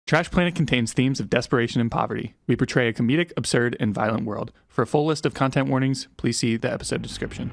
Trash Planet contains themes of desperation and poverty. We portray a comedic, absurd, and violent world. For a full list of content warnings, please see the episode description.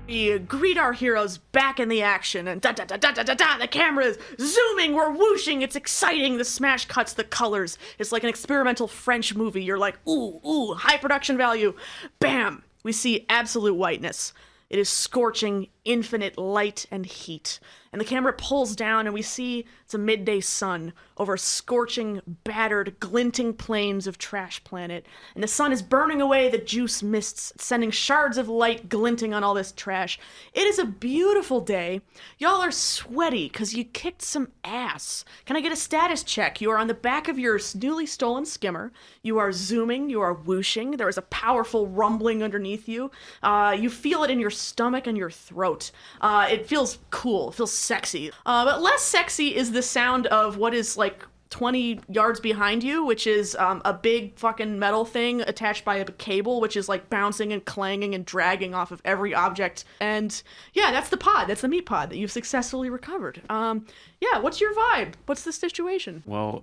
We greet our heroes back in the action, and da-da-da-da-da-da-da, the camera is zooming, we're whooshing, it's exciting, the smash cuts, the colors, it's like an experimental French movie, you're like, ooh, high production value, bam, we see absolute whiteness. It is scorching, infinite light and heat. And the camera pulls down and we see it's a midday sun over scorching, battered, glinting plains of Trash Planet. And the sun is burning away the juice mists, sending shards of light glinting on all this trash. It is a beautiful day. Y'all are sweaty because you kicked some ass. Can I get a status check? You are on the back of your newly stolen skimmer. You are zooming, you are whooshing. There is a powerful rumbling underneath you. You feel it in your stomach and your throat. It feels cool. It feels sexy. But less sexy is the sound of what is like 20 yards behind you, which is a big fucking metal thing attached by a cable, which is like bouncing and clanging and dragging off of every object. And yeah, that's the pod. That's the meat pod that you've successfully recovered. Yeah, what's your vibe? What's the situation? Well,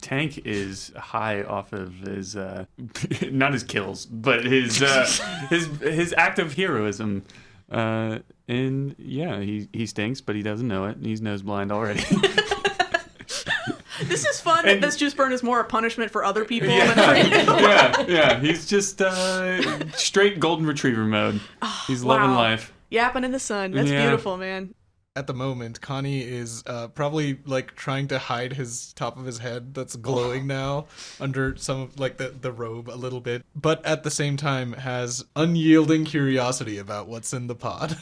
Tank is high off of his, not his kills, but his act of heroism. And yeah, he stinks, but he doesn't know it. He's nose blind already. This is fun that this juice burn is more a punishment for other people than for you. Yeah. He's just straight golden retriever mode. He's loving life. Yapping in the sun. That's beautiful, man. At the moment, Connie is probably like trying to hide his top of his head that's glowing now under some of like the robe a little bit, but at the same time has unyielding curiosity about what's in the pod.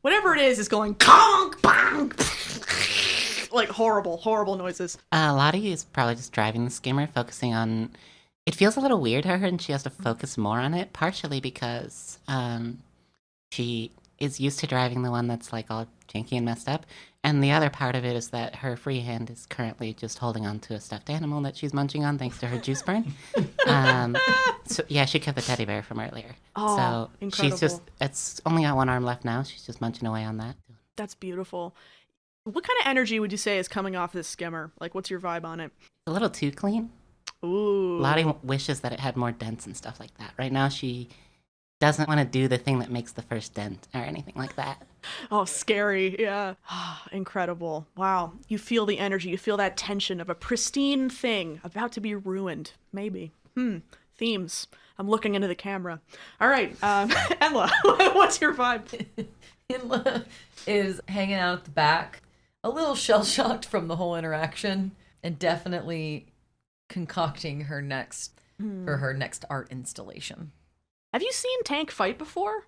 Whatever it is going conk, bang, like horrible noises. Lottie is probably just driving the skimmer, focusing on... It feels a little weird to her, and she has to focus more on it, partially because she is used to driving the one that's like all janky and messed up, and the other part of it is that her free hand is currently just holding on to a stuffed animal that she's munching on thanks to her juice burn. So yeah, she kept the teddy bear from earlier. Oh, so incredible. It's only got one arm left now. She's just munching away on that. That's beautiful. What kind of energy would you say is coming off this skimmer? Like, what's your vibe on it? A little too clean. Ooh. Lottie wishes that it had more dents and stuff like that. Right now, she doesn't want to do the thing that makes the first dent or anything like that. Oh, scary. Yeah. Incredible. Wow. You feel the energy. You feel that tension of a pristine thing about to be ruined. Maybe. Themes. I'm looking into the camera. All right. Enla, what's your vibe? Enla is hanging out at the back, a little shell-shocked from the whole interaction, and definitely concocting her next art installation. Have you seen Tank fight before?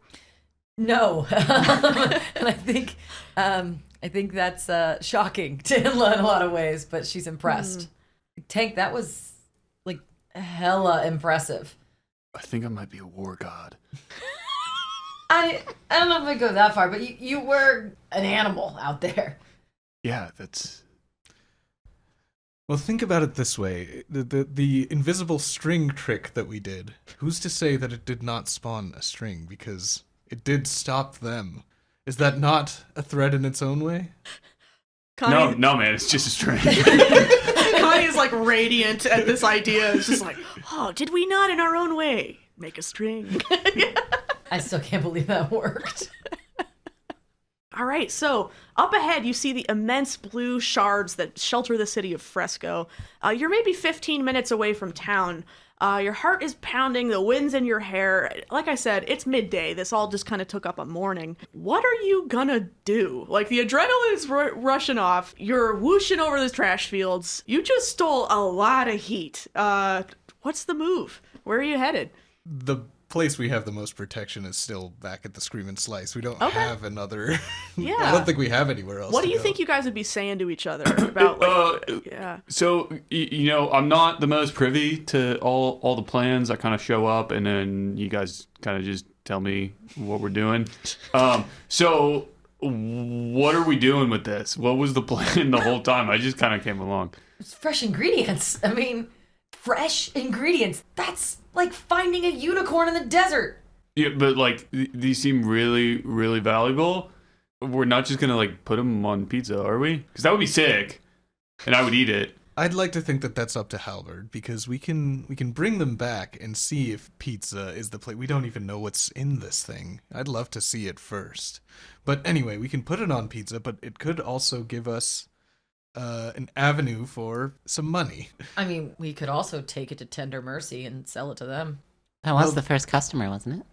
No, and I think that's shocking to Enla in a lot of ways, but she's impressed. Tank, that was like hella impressive. I think I might be a war god. I don't know if I go that far, but you were an animal out there. Yeah, that's... Well, think about it this way. The invisible string trick that we did, who's to say that it did not spawn a string? Because it did stop them. Is that not a threat in its own way? Connie... No, man, it's just a string. Connie is like radiant at this idea. It's just like, oh, did we not in our own way make a string? I still can't believe that worked. All right, so up ahead, you see the immense blue shards that shelter the city of Fresco. You're maybe 15 minutes away from town. Your heart is pounding, the wind's in your hair. Like I said, it's midday. This all just kind of took up a morning. What are you gonna do? Like, the adrenaline's rushing off. You're whooshing over the trash fields. You just stole a lot of heat. What's the move? Where are you headed? The place we have the most protection is still back at the Scream and Slice. We don't have another. Yeah. I don't think we have anywhere else. What do to you go. think you guys would be saying to each other about, like, yeah. So, you know, I'm not the most privy to all the plans. I kind of show up, and then you guys kind of just tell me what we're doing. So, what are we doing with this? What was the plan the whole time? I just kind of came along. It's fresh ingredients. I mean, fresh ingredients. That's like finding a unicorn in the desert. Yeah, but like these seem really, really valuable. We're not just gonna like put them on pizza, are we? Because that would be sick, and I would eat it. I'd like to think that that's up to Halberd, because we can bring them back and see if pizza is the plate. We don't even know what's in this thing. I'd love to see it first. But anyway, we can put it on pizza, but it could also give us an avenue for some money. I mean, we could also take it to Tender Mercy and sell it to them. That was the first customer, wasn't it?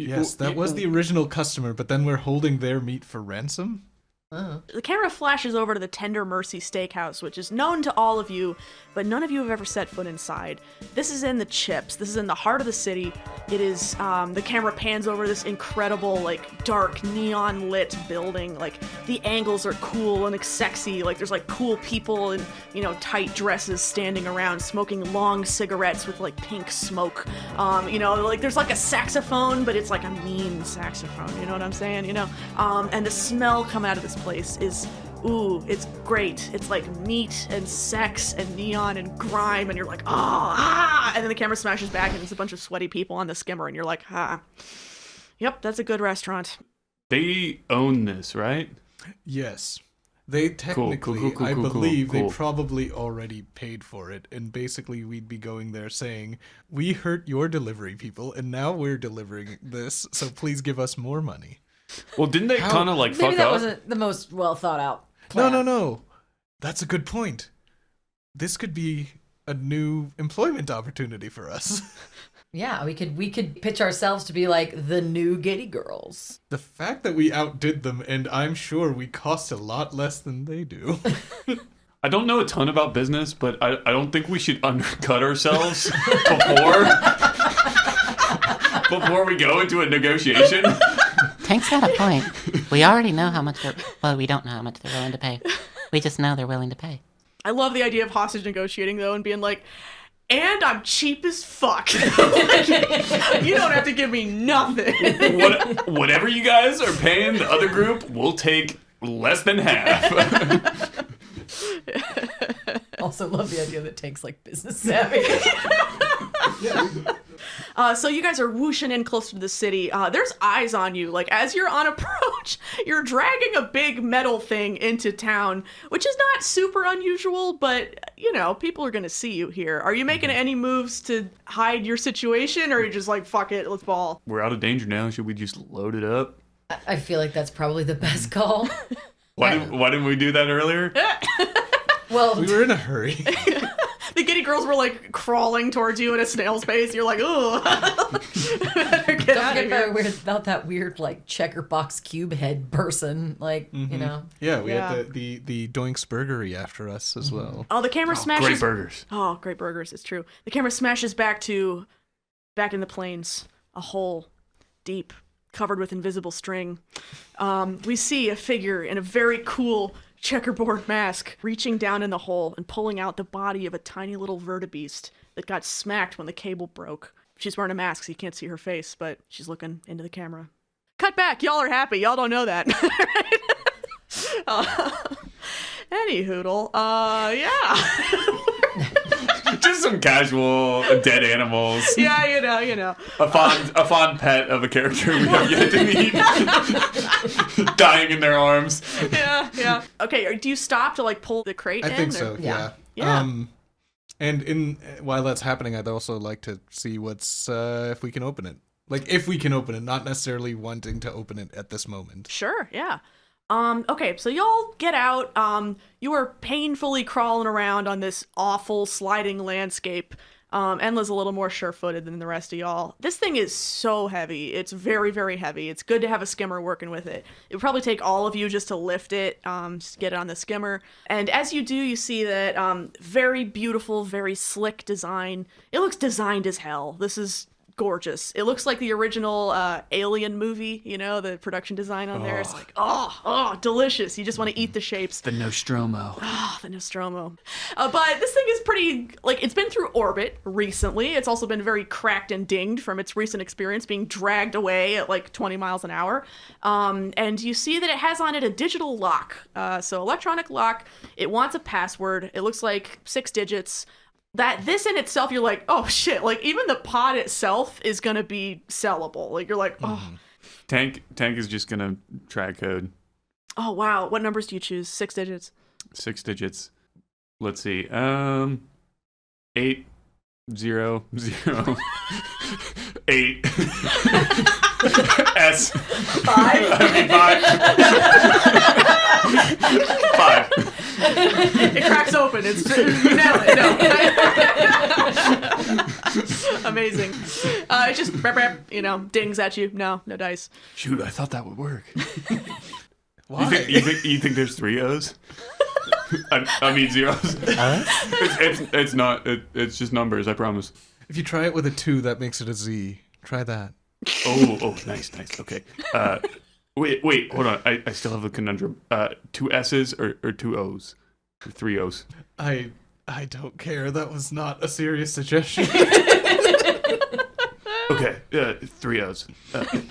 Yes, that was the original customer, but then we're holding their meat for ransom? The camera flashes over to the Tender Mercy Steakhouse, which is known to all of you, but none of you have ever set foot inside. This is in the Chips. This is in the heart of the city. It is, the camera pans over this incredible, like, dark, neon-lit building. Like, the angles are cool and sexy. Like, there's, like, cool people in, you know, tight dresses standing around smoking long cigarettes with, like, pink smoke. You know, like, there's, like, a saxophone, but it's, like, a mean saxophone. You know what I'm saying? You know? And the smell coming out of this place is, ooh, it's great. It's like meat and sex and neon and grime, and you're like, and then the camera smashes back and it's a bunch of sweaty people on the skimmer, and you're like, yep, that's a good restaurant. They own this, right? Yes. They technically, I believe, they probably already paid for it, and basically we'd be going there saying, we hurt your delivery people, and now we're delivering this, so please give us more money. Well, didn't they kind of like fuck Maybe that up? wasn't the most well thought out plan. No. That's a good point. This could be a new employment opportunity for us. Yeah, we could pitch ourselves to be like the new Giddy girls. The fact that we outdid them, and I'm sure we cost a lot less than they do. I don't know a ton about business, but I don't think we should undercut ourselves before we go into a negotiation. Tank's got a point. We already know how much we don't know how much they're willing to pay. We just know they're willing to pay. I love the idea of hostage negotiating, though, and being like, and I'm cheap as fuck. You don't have to give me nothing. Whatever you guys are paying the other group, we'll take less than half. Also love the idea that Tank's like business savvy. So you guys are whooshing in closer to the city. There's eyes on you. Like, as you're on approach, you're dragging a big metal thing into town, which is not super unusual, but, you know, people are going to see you here. Are you making any moves to hide your situation, or are you just like, fuck it, let's ball? We're out of danger now. Should we just load it up? I feel like that's probably the best call. Why didn't we do that earlier? Well, We were in a hurry. The Giddy girls were like crawling towards you at a snail's pace. You're like, ooh. Get don't out of forget here. about that weird like checker box cube head person. Like, you know. Yeah, we Yeah. had the Doinks Burgery after us as well. Oh, the camera smashes. Great burgers. Oh, great burgers. It's true. The camera smashes back in the plains, a hole, deep, covered with invisible string. We see a figure in a very cool checkerboard mask reaching down in the hole and pulling out the body of a tiny little vertibeast that got smacked when the cable broke. She's wearing a mask, so you can't see her face, but she's looking into the camera. Cut back. Y'all are happy. Y'all don't know that. Any hoodle. Yeah. Just some casual dead animals. Yeah, you know. A fond pet of a character we have yet to meet. Dying in their arms. Yeah. Okay, do you stop to like pull the crate in? I think or- so, yeah. Yeah. And while that's happening, I'd also like to see what's if we can open it. Like, if we can open it, not necessarily wanting to open it at this moment. Sure, yeah. Okay, so y'all get out. You are painfully crawling around on this awful sliding landscape. Enla's a little more sure-footed than the rest of y'all. This thing is so heavy. It's very, very heavy. It's good to have a skimmer working with it. It would probably take all of you just to lift it, just get it on the skimmer. And as you do, you see that very beautiful, very slick design. It looks designed as hell. This is gorgeous. It looks like the original Alien movie, you know, the production design on there. It's like, delicious. You just want to eat the shapes. The Nostromo. Oh, the Nostromo. But this thing is pretty, like, it's been through orbit recently. It's also been very cracked and dinged from its recent experience being dragged away at like 20 miles an hour. And you see that it has on it a digital lock. So electronic lock. It wants a password. It looks like 6 digits. That this in itself, you're like, oh shit, like even the pod itself is gonna be sellable. Like you're like, oh. Tank is just gonna try code. Oh wow, what numbers do you choose? 6 digits. 6 digits. Let's see. 8 0 0 8 S 5. 5. It cracks open. It's you nailed it. No. Amazing. It just dings at you. No dice. Shoot, I thought that would work. Why? You think there's 3 O's? I mean zeros. It's not. It's just numbers. I promise. If you try it with a 2, that makes it a Z. Try that. Oh, nice. Okay. Wait, hold on. I still have a conundrum. 2 S's or 2 O's? Or 3 O's? I don't care. That was not a serious suggestion. Okay, 3 O's.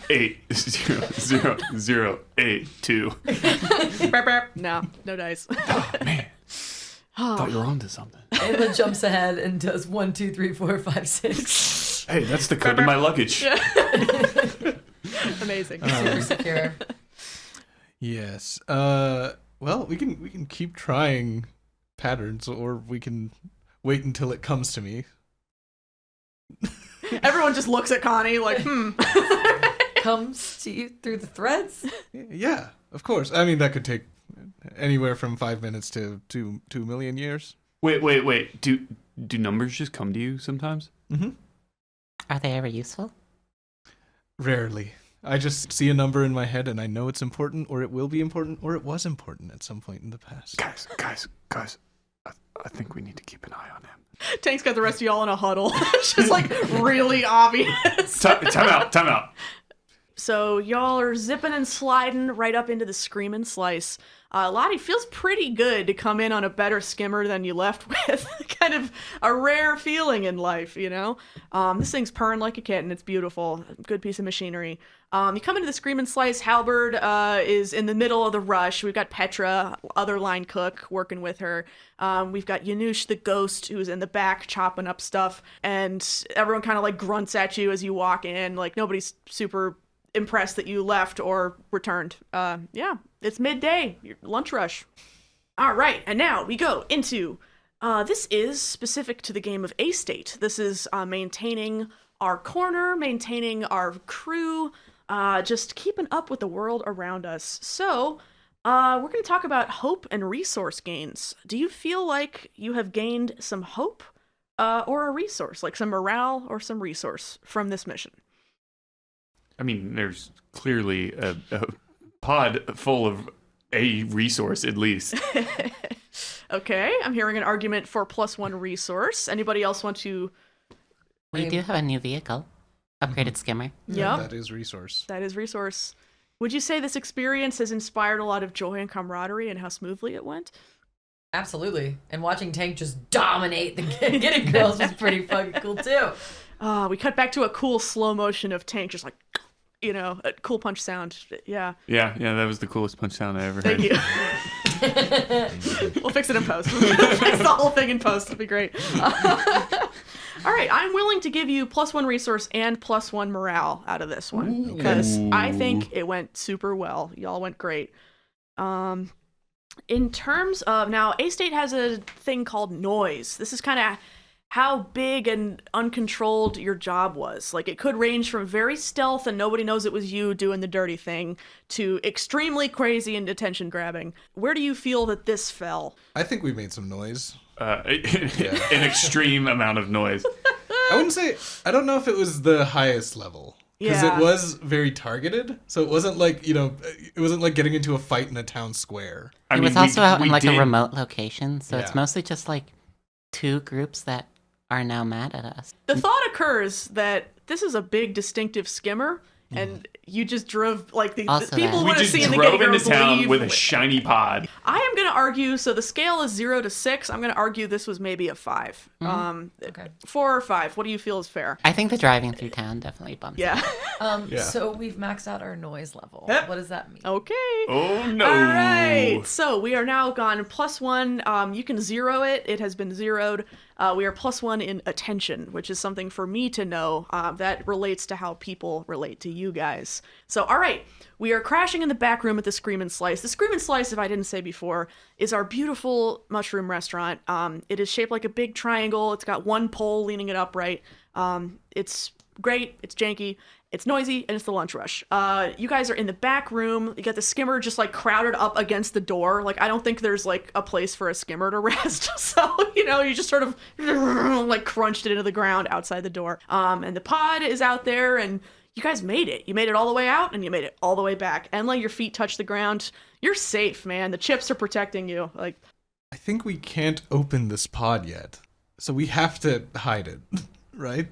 8 0 0 0 8 2. No dice. Oh man. Thought you were onto something. Enla jumps ahead and does 1, 2, 3, 4, 5, 6. Hey, that's the code to my luggage. Amazing. Super secure. Yes. Well, we can keep trying patterns, or we can wait until it comes to me. Everyone just looks at Connie like, Comes to you through the threads? Yeah, of course. I mean, that could take anywhere from 5 minutes to 2 million years. Wait. Do numbers just come to you sometimes? Mm-hmm. Are they ever useful? Rarely. I just see a number in my head and I know it's important, or it will be important, or it was important at some point in the past. Guys. I think we need to keep an eye on him. Tank's got the rest of y'all in a huddle. It's just like really obvious. Time out. So y'all are zipping and sliding right up into the screaming slice. Lottie, feels pretty good to come in on a better skimmer than you left with. Kind of a rare feeling in life, you know? This thing's purring like a kitten. It's beautiful. Good piece of machinery. You come into the screaming slice. Halberd is in the middle of the rush. We've got Petra, other line cook, working with her. We've got Yanush the ghost, who's in the back chopping up stuff. And everyone kind of like grunts at you as you walk in. Like nobody's super impressed that you left or returned. Yeah, it's midday, lunch rush. All right, and now we go into, this is specific to the game of AState. This is maintaining our corner, maintaining our crew, just keeping up with the world around us. So, we're going to talk about hope and resource gains. Do you feel like you have gained some hope or a resource, like some morale or some resource from this mission? I mean, there's clearly a pod full of a resource, at least. Okay, I'm hearing an argument for +1 resource. Anybody else want to... We do have a new vehicle. Upgraded skimmer. Yeah, That is resource. that is resource. Would you say this experience has inspired a lot of joy and camaraderie and how smoothly it went? Absolutely. And watching Tank just dominate the Giddy girls was pretty fucking cool too. We cut back to a cool slow motion of Tank just like, you know, a cool punch sound. Yeah. Yeah, that was the coolest punch sound I ever heard. Thank you. We'll fix it in post. We'll fix the whole thing in post. It'll be great. All right, I'm willing to give you +1 resource and +1 morale out of this one because I think it went super well. Y'all went great. In terms of now, AState has a thing called noise. This is kind of how big and uncontrolled your job was. Like, it could range from very stealth and nobody knows it was you doing the dirty thing to extremely crazy and attention grabbing. Where do you feel that this fell? I think we made some noise. An extreme amount of noise. I wouldn't say, I don't know if it was the highest level. Because Yeah. it was very targeted. So it wasn't like, it wasn't like getting into a fight in a town square. It was also out in like did- a remote location, so it's Yeah. mostly just like 2 groups that are now mad at us. The thought occurs that this is a big distinctive skimmer. And you just drove, like, the Also people that. would We have just seen the drove Giddy into Girls town leave with a shiny pod. I am going to argue, so the scale is 0 to 6. I'm going to argue this was maybe a 5. Okay. 4 or 5. What do you feel is fair? I think the driving through town definitely bumped. Yeah. Yeah. So we've maxed out our noise level. Yep. What does that mean? Okay. Oh, no. All right. So we are now gone +1. You can 0 it. It has been zeroed. We are +1 in attention, which is something for me to know that relates to how people relate to you guys. So, all right. We are crashing in the back room at the Scream and Slice. The Scream and Slice, if I didn't say before, is our beautiful mushroom restaurant. It is shaped like a big triangle. It's got one pole leaning it upright. It's great. It's janky. It's noisy, and it's the lunch rush. You guys are in the back room. You got the skimmer just, like, crowded up against the door. Like, I don't think there's, like, a place for a skimmer to rest. So, you just sort of, like, crunched it into the ground outside the door. And the pod is out there, and you guys made it. You made it all the way out, and you made it all the way back. Enla, your feet touch the ground. You're safe, man. The chips are protecting you. Like, I think we can't open this pod yet, so we have to hide it, right?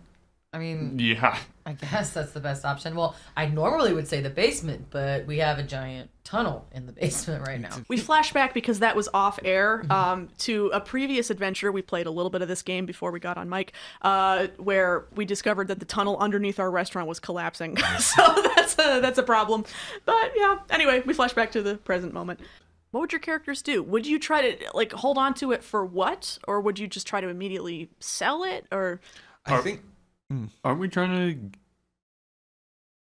I mean, Yeah. I guess that's the best option. Well, I normally would say the basement, but we have a giant tunnel in the basement right now. we flash back because that was off air to a previous adventure. We played a little bit of this game before we got on mic, where we discovered that the tunnel underneath our restaurant was collapsing. So that's a problem. But yeah, anyway, we flash back to the present moment. What would your characters do? Would you try to, like, hold on to it for what? Or would you just try to immediately sell it? Or I think... Aren't we trying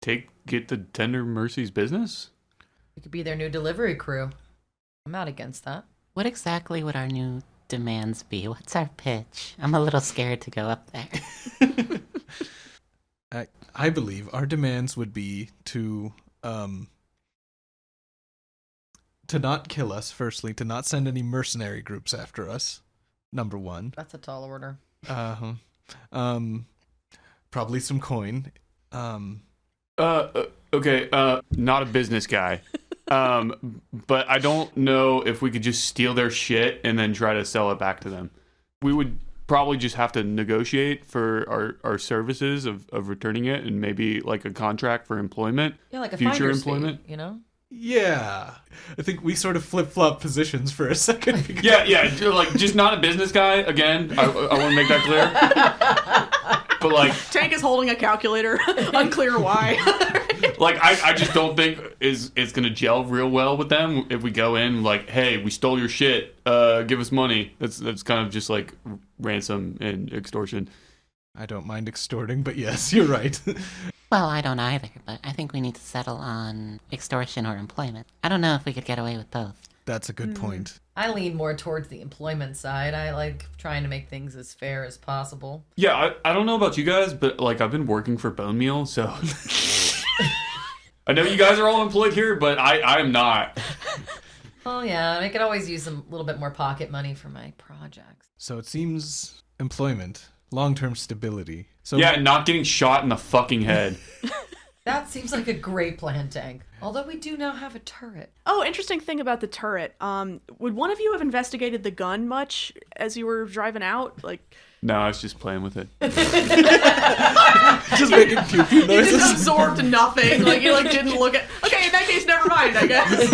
to get the Tender Mercies business? We could be their new delivery crew. I'm not against that. What exactly would our new demands be? What's our pitch? I'm a little scared to go up there. I believe our demands would be to not kill us, firstly, to not send any mercenary groups after us, number one. That's a tall order. Probably some coin. Okay, not a business guy. But I don't know if we could just steal their shit and then try to sell it back to them. We would probably just have to negotiate for our services of returning it, and maybe like a contract for employment. Yeah, like a future finder's employment. fee, Yeah. I think we sort of flip-flop positions for a second. Yeah, like just not a business guy. Again, I want to make that clear. But like, Tank is holding a calculator. Unclear why. like I just don't think it's gonna gel real well with them if we go in like, hey, we stole your shit, give us money. That's kind of just like ransom and extortion. I don't mind extorting, but yes, you're right. Well, I don't either, but I think we need to settle on extortion or employment. I don't know if we could get away with both. That's a good point. I lean more towards the employment side. I like trying to make things as fair as possible. Yeah, I don't know about you guys, but like I've been working for Bone Meal, so I know you guys are all employed here, but I am not. Well, yeah, I could always use a little bit more pocket money for my projects. So it seems employment, long-term stability. So Yeah, and not getting shot in the fucking head. That seems like a great plan, Tank. Although we do now have a turret. Oh, interesting thing about the turret. Would one of you have investigated the gun much as you were driving out? Like, No, I was just playing with it. just making pew-pew you noises. just absorbed nothing. Like, you like didn't look at. Okay, in that case, never mind. I guess.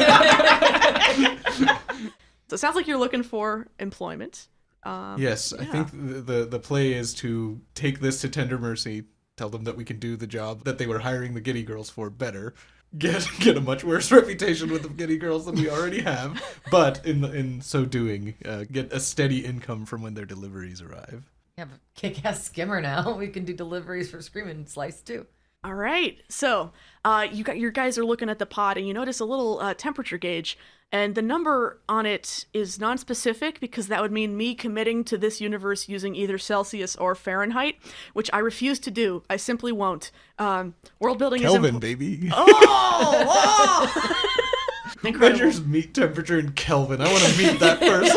So it sounds like you're looking for employment. Yes, I think the play is to take this to Tender Mercy, tell them that we can do the job that they were hiring the Giddy girls for better, get a much worse reputation with the Giddy girls than we already have, but in so doing, get a steady income from when their deliveries arrive. We have a kick-ass skimmer now. We can do deliveries for Scream and Slice too. All right. So your guys are looking at the pod, and you notice a little temperature gauge. And the number on it is non-specific because that would mean me committing to this universe using either Celsius or Fahrenheit, which I refuse to do. I simply won't. World building Kelvin, is baby. Oh! Incredible. Measures meat temperature in Kelvin. I want to meet that person.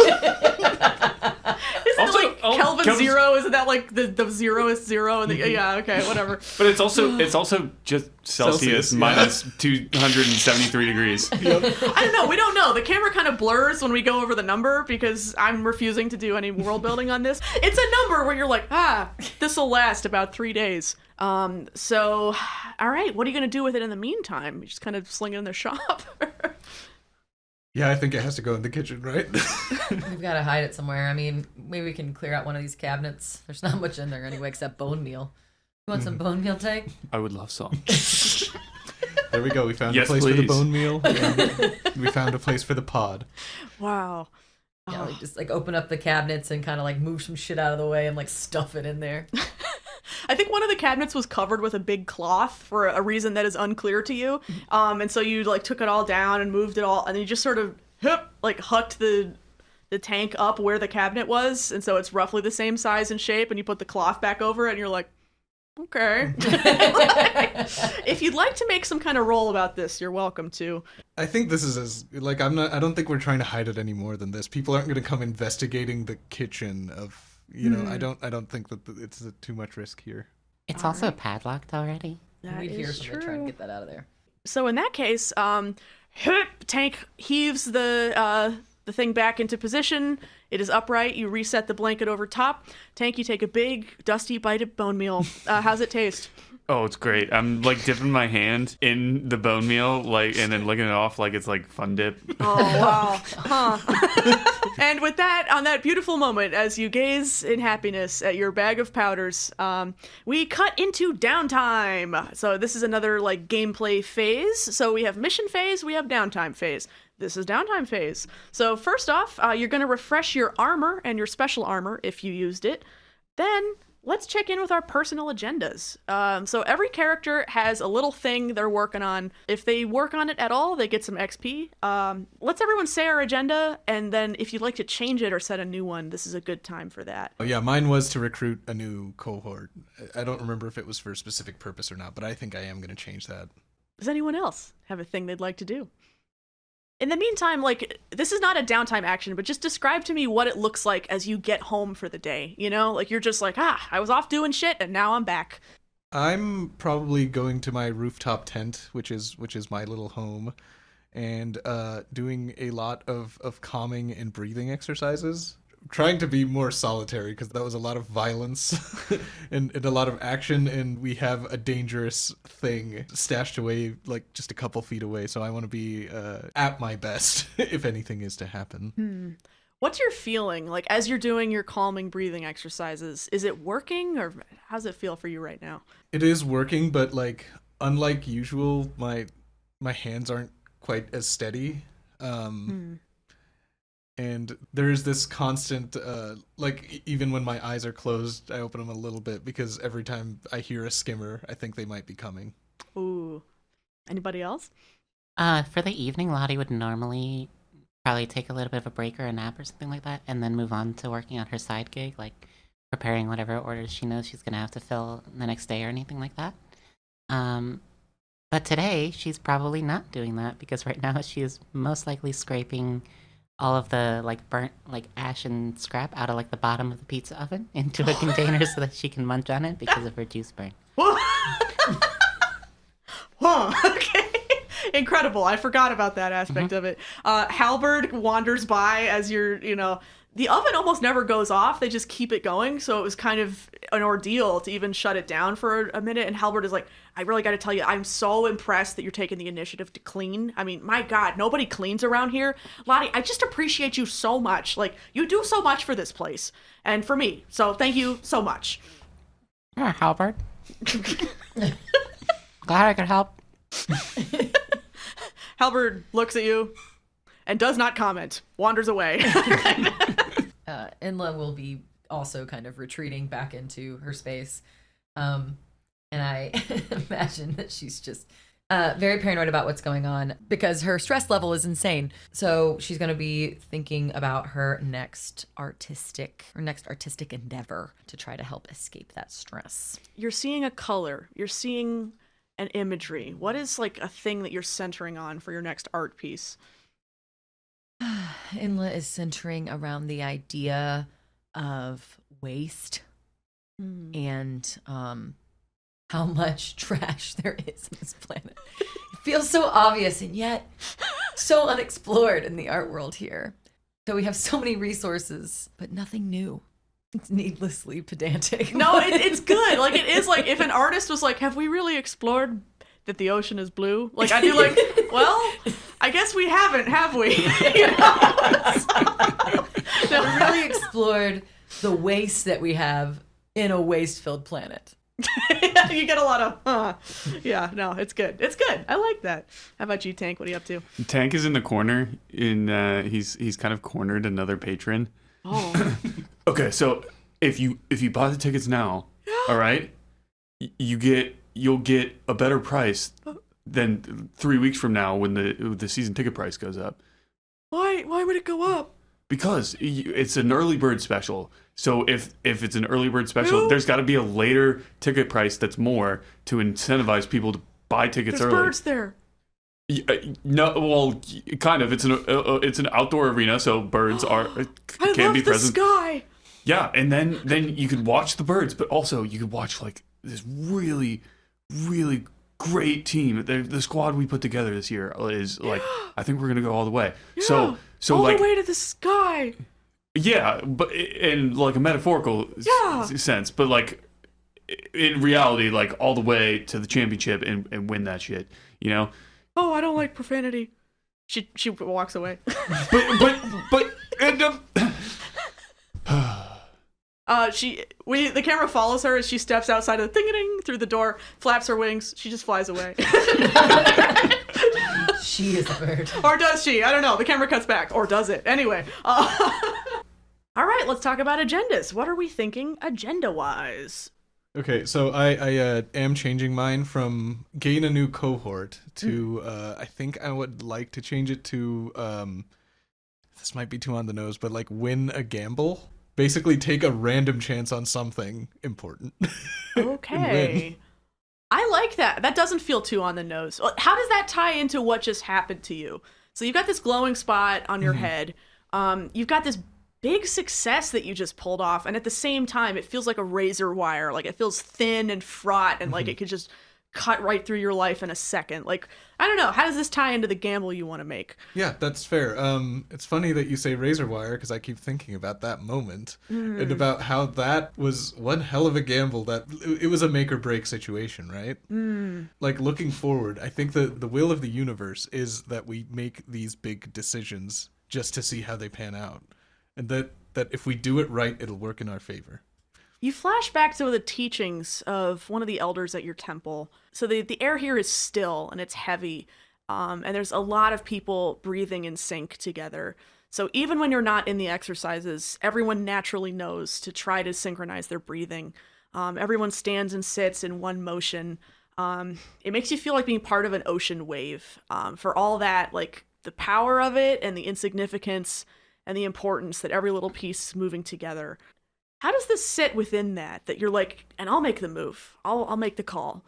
Kelvin zero, isn't that like the 0th zero? And yeah, okay, whatever. But it's also just Celsius minus 273 degrees. I don't know. We don't know. The camera kind of blurs when we go over the number because I'm refusing to do any world building on this. It's a number where you're like, this will last about 3 days. So, all right, what are you going to do with it in the meantime? You just kind of sling it in the shop? Yeah, I think it has to go in the kitchen, right? We've got to hide it somewhere. I mean, maybe we can clear out one of these cabinets. There's not much in there anyway except bone meal. You want some bone meal, Tank? I would love some. There we go. We found a place for the bone meal. We found a place for the pod. Wow. Yeah, like just like open up the cabinets and kind of like move some shit out of the way and like stuff it in there. I think one of the cabinets was covered with a big cloth for a reason that is unclear to you. And so you like took it all down and moved it all, and then you just sort of hucked the tank up where the cabinet was, and so it's roughly the same size and shape, and you put the cloth back over it, and you're like, okay. If you'd like to make some kind of roll about this, you're welcome to. I think this is as like I don't think we're trying to hide it any more than this. People aren't going to come investigating the kitchen of. I don't think that it's too much risk here. It's also padlocked already. We'd hear somebody trying to get that out of there. So in that case, Tank heaves the thing back into position. It is upright. You reset the blanket over top. Tank, you take a big, dusty bite of bone meal. How's it taste? Oh, it's great. I'm like dipping my hand in the bone meal, and then licking it off like it's like Fun Dip. Oh, wow. Huh. And with that, on that beautiful moment, as you gaze in happiness at your bag of powders, we cut into downtime. So this is another like gameplay phase. So we have mission phase, we have downtime phase. This is downtime phase. So first off, you're going to refresh your armor and your special armor if you used it. Then let's check in with our personal agendas. So every character has a little thing they're working on. If they work on it at all, they get some XP. Let's everyone say our agenda, and then if you'd like to change it or set a new one, this is a good time for that. Oh yeah, mine was to recruit a new cohort. I don't remember if it was for a specific purpose or not, but I think I am going to change that. Does anyone else have a thing they'd like to do? In the meantime, like, this is not a downtime action, but just describe to me what it looks like as you get home for the day, Like, you're just like, I was off doing shit, and now I'm back. I'm probably going to my rooftop tent, which is my little home, and doing a lot of calming and breathing exercises. Trying to be more solitary, because that was a lot of violence and a lot of action, and we have a dangerous thing stashed away like just a couple feet away, so I want to be at my best if anything is to happen. What's your feeling like as you're doing your calming breathing exercises? Is it working, or how's it feel for you right now? It is working, but like unlike usual, my hands aren't quite as steady. And there's this constant, like, even when my eyes are closed, I open them a little bit, because every time I hear a skimmer, I think they might be coming. Ooh. Anybody else? For the evening, Lottie would normally probably take a little bit of a break or a nap or something like that, and then move on to working on her side gig, like preparing whatever orders she knows she's going to have to fill the next day or anything like that. But today, she's probably not doing that, because right now she is most likely scraping all of the like burnt like ash and scrap out of like the bottom of the pizza oven into a container so that she can munch on it because of her juice burn. Okay. Incredible. I forgot about that aspect of it. Halberd wanders by as you're, the oven almost never goes off. They just keep it going. So it was kind of an ordeal to even shut it down for a minute. And Halberd is like, I really got to tell you, I'm so impressed that you're taking the initiative to clean. I mean, my God, nobody cleans around here. Lottie, I just appreciate you so much. Like, you do so much for this place and for me. So thank you so much. Yeah, Halberd. Glad I could help. Halberd looks at you and does not comment, wanders away. Enla will be also kind of retreating back into her space. And I imagine that she's just very paranoid about what's going on because her stress level is insane. So she's going to be thinking about her next artistic endeavor to try to help escape that stress. You're seeing a color. You're seeing an imagery. What is like a thing that you're centering on for your next art piece? Enla is centering around the idea of waste and how much trash there is on this planet. It feels so obvious and yet so unexplored in the art world here. So we have so many resources, but nothing new. It's needlessly pedantic. No, it's good. Like, it is like if an artist was like, have we really explored that the ocean is blue? Like, I'd be like, well, I guess we haven't, have we? You know? So we really explored the waste that we have in a waste-filled planet. You get a lot of, yeah, no, it's good. It's good. I like that. How about you, Tank? What are you up to? Tank is in the corner. He's kind of cornered another patron. Oh. Okay, so if you buy the tickets now, all right, you'll get a better price than 3 weeks from now when the season ticket price goes up. Why would it go up? Because it's an early bird special. So if it's an early bird special, there's got to be a later ticket price that's more to incentivize people to buy tickets There's early. birds there. No, well, kind of. It's an outdoor arena, so birds can be present. I love the sky. Yeah, and then you could watch the birds, but also you could watch like this really, really great team. The squad we put together this year is like, I think we're gonna go all the way. Yeah, So all like, the way to the sky. yeah, but in like a metaphorical sense, but like in reality, like all the way to the championship and win that shit, you know? Oh, I don't like profanity. She walks away. But the camera follows her as she steps outside of the ding-a-ding through the door, flaps her wings. She just flies away. She is a bird. Or does she? I don't know. The camera cuts back. Or does it? Anyway. All right, let's talk about agendas. What are we thinking agenda-wise? Okay, so I am changing mine from gain a new cohort to I think I would like to change it to this might be too on the nose, but like win a gamble. Basically take a random chance on something important. Okay. I like that. That doesn't feel too on the nose. How does that tie into what just happened to you? So you've got this glowing spot on your head. You've got this big success that you just pulled off, and at the same time it feels like a razor wire. Like, it feels thin and fraught, and like it could just cut right through your life in a second. Like, I don't know, how does this tie into the gamble you want to make? Yeah, that's fair. It's funny that you say razor wire, because I keep thinking about that moment and about how that was one hell of a gamble. That it was a make or break situation, right? Like, looking forward, I think the will of the universe is that we make these big decisions just to see how they pan out, and that if we do it right, it'll work in our favor. You flash back to the teachings of one of the elders at your temple. So the air here is still and it's heavy, and there's a lot of people breathing in sync together. So even when you're not in the exercises, everyone naturally knows to try to synchronize their breathing. Everyone stands and sits in one motion. It makes you feel like being part of an ocean wave. For all that, like the power of it and the insignificance and the importance that every little piece is moving together. How does this sit within that you're like, and I'll make the move. I'll make the call.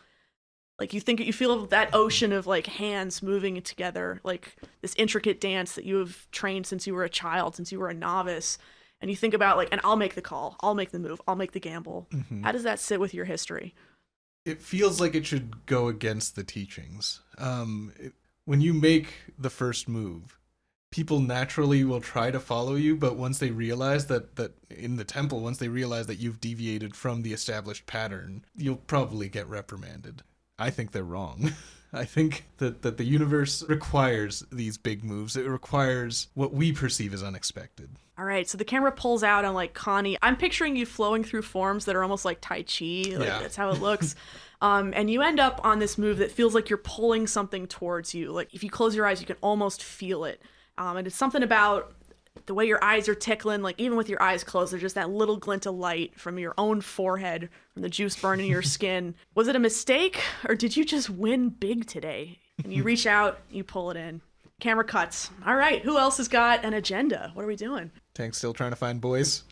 Like, you feel that ocean of like hands moving together, like this intricate dance that you have trained since you were a child, since you were a novice. And you think about like, and I'll make the call. I'll make the move. I'll make the gamble. How does that sit with your history? It feels like it should go against the teachings. When you make the first move, people naturally will try to follow you, but once they realize that in the temple, once they realize that you've deviated from the established pattern, you'll probably get reprimanded. I think they're wrong. I think that the universe requires these big moves. It requires what we perceive as unexpected. All right, so the camera pulls out on like Connie. I'm picturing you flowing through forms that are almost like Tai Chi. Like, that's how it looks. And you end up on this move that feels like you're pulling something towards you. Like, if you close your eyes, you can almost feel it. And it's something about the way your eyes are tickling, like even with your eyes closed, there's just that little glint of light from your own forehead, from the juice burning your skin. Was it a mistake, or did you just win big today? And you reach out, you pull it in. Camera cuts. All right, who else has got an agenda? What are we doing? Tank's still trying to find boys.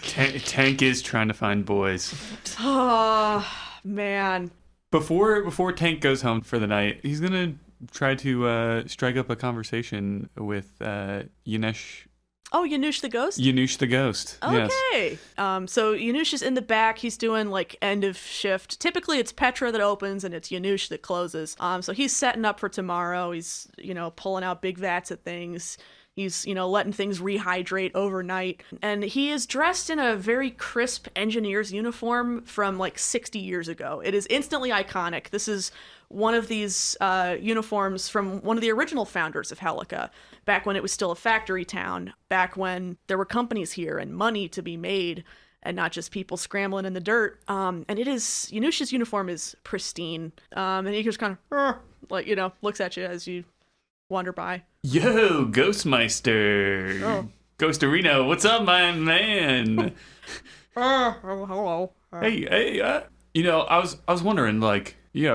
Tank is trying to find boys. Oh, man. Before Tank goes home for the night, he's going to try to strike up a conversation with Yanesh Oh, Yanush the ghost? Yanush the ghost. Yes. Okay. So Yanush is in the back. He's doing like end of shift. Typically it's Petra that opens and it's Yanush that closes. So he's setting up for tomorrow. He's, pulling out big vats of things. He's, letting things rehydrate overnight. And he is dressed in a very crisp engineer's uniform from like 60 years ago. It is instantly iconic. This is one of these uniforms from one of the original founders of Helica, back when it was still a factory town, back when there were companies here and money to be made and not just people scrambling in the dirt. And Yanush's uniform is pristine. And he just kind of, looks at you as you wander by. Yo, Ghostmeister. Oh. Ghostarino, what's up, my man? Hello. Hey, I was wondering, like, you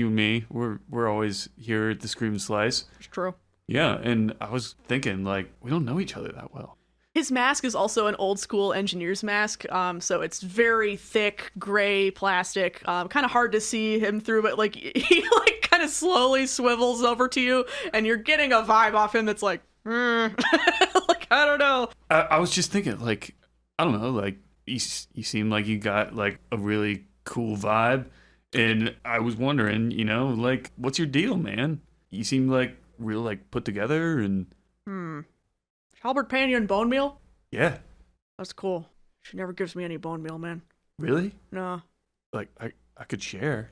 and me, we're always here at the Scream and Slice. It's true. Yeah, and I was thinking, like, we don't know each other that well. His mask is also an old school engineer's mask, so it's very thick, gray plastic, kind of hard to see him through, but like he like kind of slowly swivels over to you, and you're getting a vibe off him that's like, like I don't know. I was just thinking, like, I don't know, like you seem like you got like a really cool vibe, and I was wondering, like, what's your deal, man? You seem like real like put together and. Halbert paying you in bone meal? Yeah. That's cool. She never gives me any bone meal, man. Really? No. Like I could share.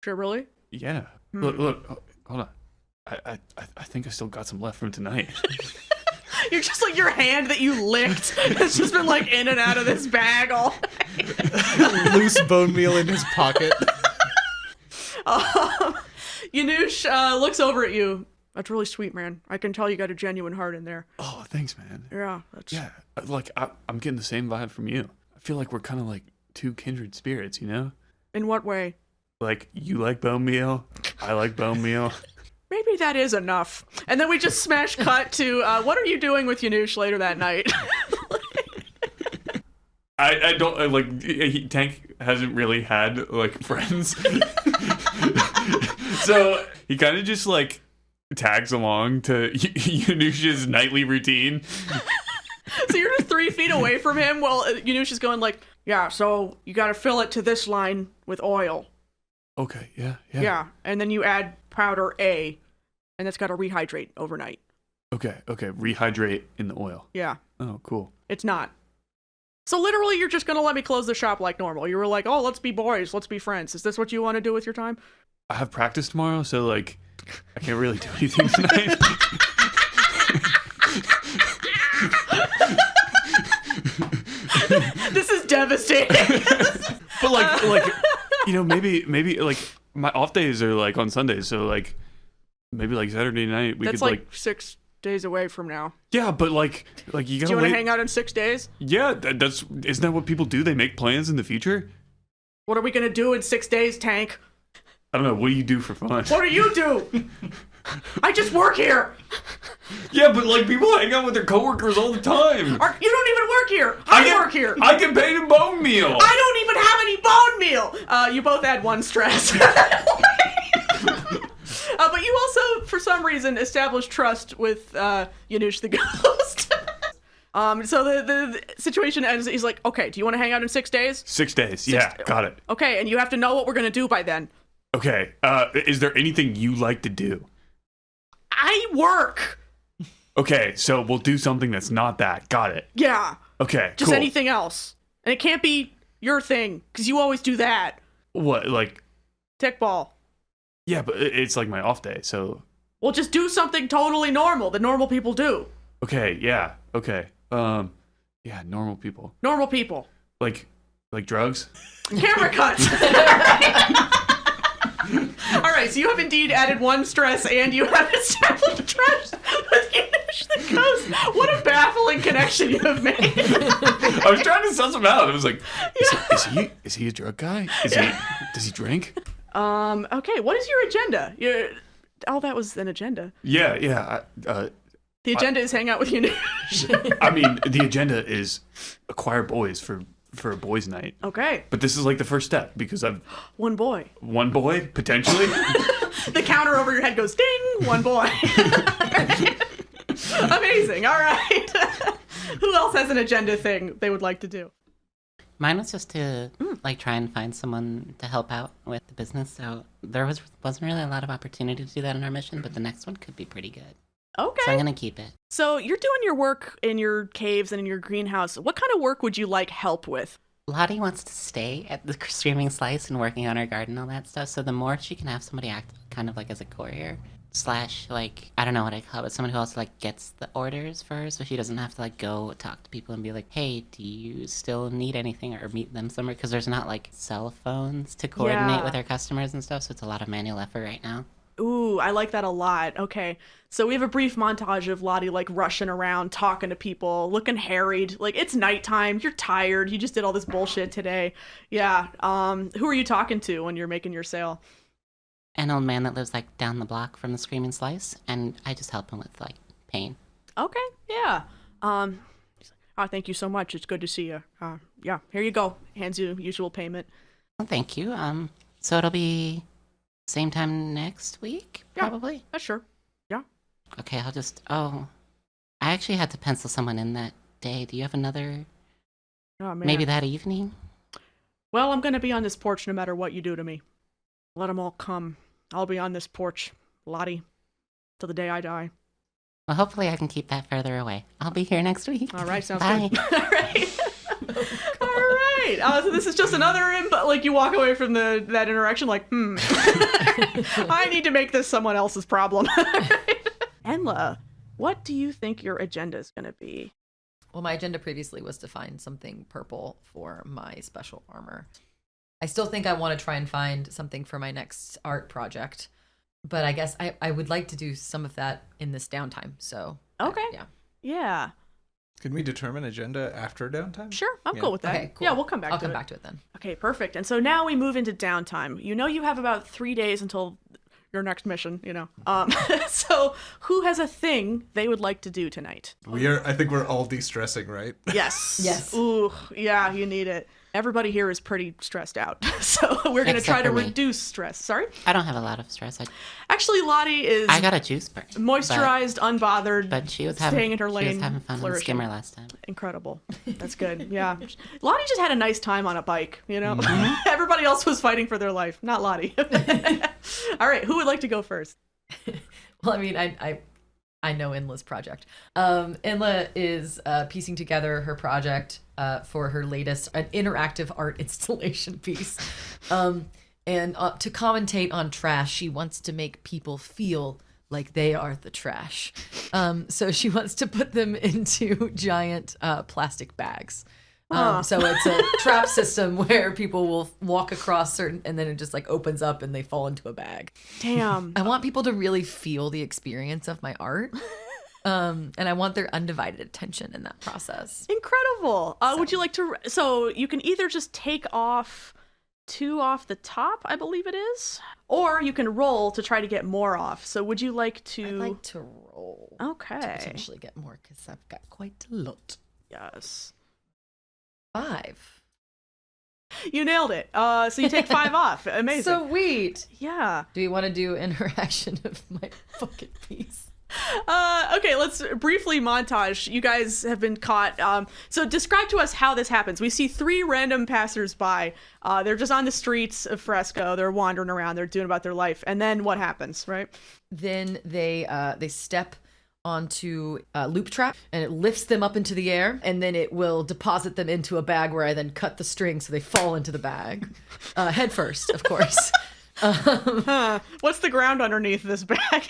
Sure, really? Yeah. Look, hold on. I think I still got some left from tonight. You're just like your hand that you licked. It's just been like in and out of this bag all night. Loose bone meal in his pocket. Yanush looks over at you. That's really sweet, man. I can tell you got a genuine heart in there. Oh, thanks, man. Yeah. Yeah, like I'm getting the same vibe from you. I feel like we're kind of like two kindred spirits, In what way? Like you like bone meal, I like bone meal. Maybe that is enough. And then we just smash cut to, what are you doing with Yanush later that night? I don't, like, Tank hasn't really had, like, friends. So he kind of just, like, tags along to Yanush's nightly routine. So you're just 3 feet away from him while Yanush is going like, yeah, so you gotta fill it to this line with oil. Okay, yeah. Yeah, and then you add powder A, and that's gotta rehydrate overnight. Okay, rehydrate in the oil. Yeah. Oh, cool. It's not. So literally you're just gonna let me close the shop like normal. You were like, oh, let's be boys, let's be friends. Is this what you want to do with your time? I have practice tomorrow, so, like, I can't really do anything tonight. This is devastating. But like maybe like my off days are like on Sundays, so like maybe like Saturday night we That's could like 6 days away from now. yeah, but like you gotta Do you want to hang out in 6 days? Yeah, that's isn't that what people do? They make plans in the future. What are we gonna do in 6 days, Tank? I don't know. What do you do for fun? What do you do? I just work here. Yeah, but like people hang out with their coworkers all the time. You don't even work here. I work here. I get paid in bone meal. I don't even have any bone meal. You both add 1 stress. But you also, for some reason, established trust with Yanush the ghost. So the situation ends. He's like, okay, do you want to hang out in 6 days? 6 days. Yeah, got it. Okay, and you have to know what we're gonna do by then. Okay. Is there anything you like to do? I work. Okay, so we'll do something that's not that. Got it. Yeah. Okay, Just cool. anything else. And it can't be your thing, because you always do that. What, like... Tickball. Yeah, but it's like my off day, so... Well, just do something totally normal that normal people do. Okay, yeah, okay. Yeah, normal people. Normal people. Like drugs? Camera cuts. All right, so you have indeed added 1 stress, and you have established trust with Yanush the ghost. What a baffling connection you have made. I was trying to suss him out. I was like, is he a drug guy? Does he drink? Okay, what is your agenda? That was an agenda. Yeah. The agenda is hang out with Yanush. I mean, the agenda is acquire boys for a boys' night. Okay. But this is like the first step because I've... 1 boy. 1 boy, potentially? The counter over your head goes ding, 1 boy. Amazing, all right. Who else has an agenda thing they would like to do? Mine was just to like try and find someone to help out with the business. So there wasn't really a lot of opportunity to do that in our mission, but the next one could be pretty good. Okay. So I'm gonna keep it. So you're doing your work in your caves and in your greenhouse. What kind of work would you like help with? Lottie wants to stay at the Streaming Slice and working on her garden and all that stuff. So the more she can have somebody act kind of like as a courier / like, I don't know what I call it, but someone who also like gets the orders for her, so she doesn't have to like go talk to people and be like, hey, do you still need anything, or meet them somewhere, because there's not like cell phones to coordinate with our customers and stuff, so it's a lot of manual effort right now. Ooh, I like that a lot. Okay. So we have a brief montage of Lottie like rushing around, talking to people, looking harried. Like, it's nighttime, you're tired, you just did all this bullshit today. Yeah. Who are you talking to when you're making your sale? An old man that lives like down the block from the Screaming Slice, and I just help him with like pain. Okay, yeah. He's like, oh, thank you so much. It's good to see you. Yeah, here you go. Hands you usual payment. Well, thank you. So it'll be same time next week, probably? Yeah, sure. Yeah. Okay, I actually had to pencil someone in that day. Do you have another, Oh, man. maybe that evening? Well, I'm going to be on this porch no matter what you do to me. Let them all come. I'll be on this porch, Lottie, till the day I die. Well, hopefully I can keep that further away. I'll be here next week. All right, sounds Bye. good. All right. All right. So this is just another, like, you walk away from that interaction like, I need to make this someone else's problem. Enla, what do you think your agenda is going to be? Well, my agenda previously was to find something purple for my special armor. I still think I want to try and find something for my next art project, but I guess I would like to do some of that in this downtime. So Okay. yeah. Yeah. Can we determine agenda after downtime? Sure. I'm Yeah. cool with that. Okay, cool. Yeah, we'll come back I'll to come it. back to it then. Okay, perfect. And so now we move into downtime. You know you have about 3 days until your next mission, you know. So who has a thing they would like to do tonight? I think we're all de-stressing, right? Yes. Yes. Ooh, yeah, you need it. Everybody here is pretty stressed out. So we're going to Except try to for me. reduce stress. Sorry? I don't have a lot of stress. Actually, Lottie is I got a juice burn. moisturized, unbothered, But she was staying in her She lane, was having fun on the flourishing. skimmer last time. Incredible. That's good. Yeah. Lottie just had a nice time on a bike, you know? Everybody else was fighting for their life, not Lottie. All right, who would like to go first? Well, I mean, I know Enla's project. Enla is piecing together her project for her latest an interactive art installation piece. And to commentate on trash, she wants to make people feel like they are the trash. So she wants to put them into giant plastic bags. So it's a trap system where people will walk across certain, and then it just like opens up and they fall into a bag. Damn. I want people to really feel the experience of my art. And I want their undivided attention in that process. Incredible. Would you like to? So you can either just take off 2 off the top, I believe it is, or you can roll to try to get more off. So would you like to? I'd like to roll. Okay. To potentially get more because I've got quite a lot. Yes. 5. You nailed it. So you take 5 off. Amazing. Sweet. Yeah. Do we want to do interaction of my fucking piece? Okay, let's briefly montage. You guys have been caught. So describe to us how this happens. We see 3 random passersby. They're just on the streets of Fresco. They're wandering around. They're doing about their life. And then what happens, right? Then they step onto a loop trap and it lifts them up into the air, and then it will deposit them into a bag where I then cut the string so they fall into the bag head first, of course. What's the ground underneath this bag?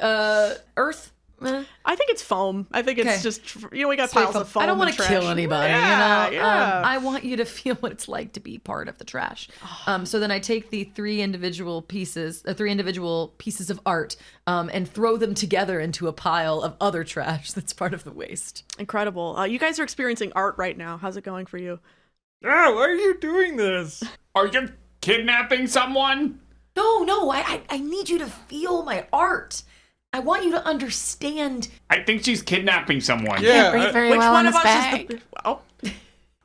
Earth. I think it's foam. I think it's Okay. just, we got piles of foam. I don't want and to trash. kill anybody, Yeah, you know? yeah. I want you to feel what it's like to be part of the trash. So then I take the 3 individual pieces of art, and throw them together into a pile of other trash that's part of the waste. Incredible. You guys are experiencing art right now. How's it going for you? Oh, why are you doing this? Are you kidnapping someone? No, I need you to feel my art. I want you to understand. I think she's kidnapping someone. Yeah. Breathe very Which well one in of this us bag. is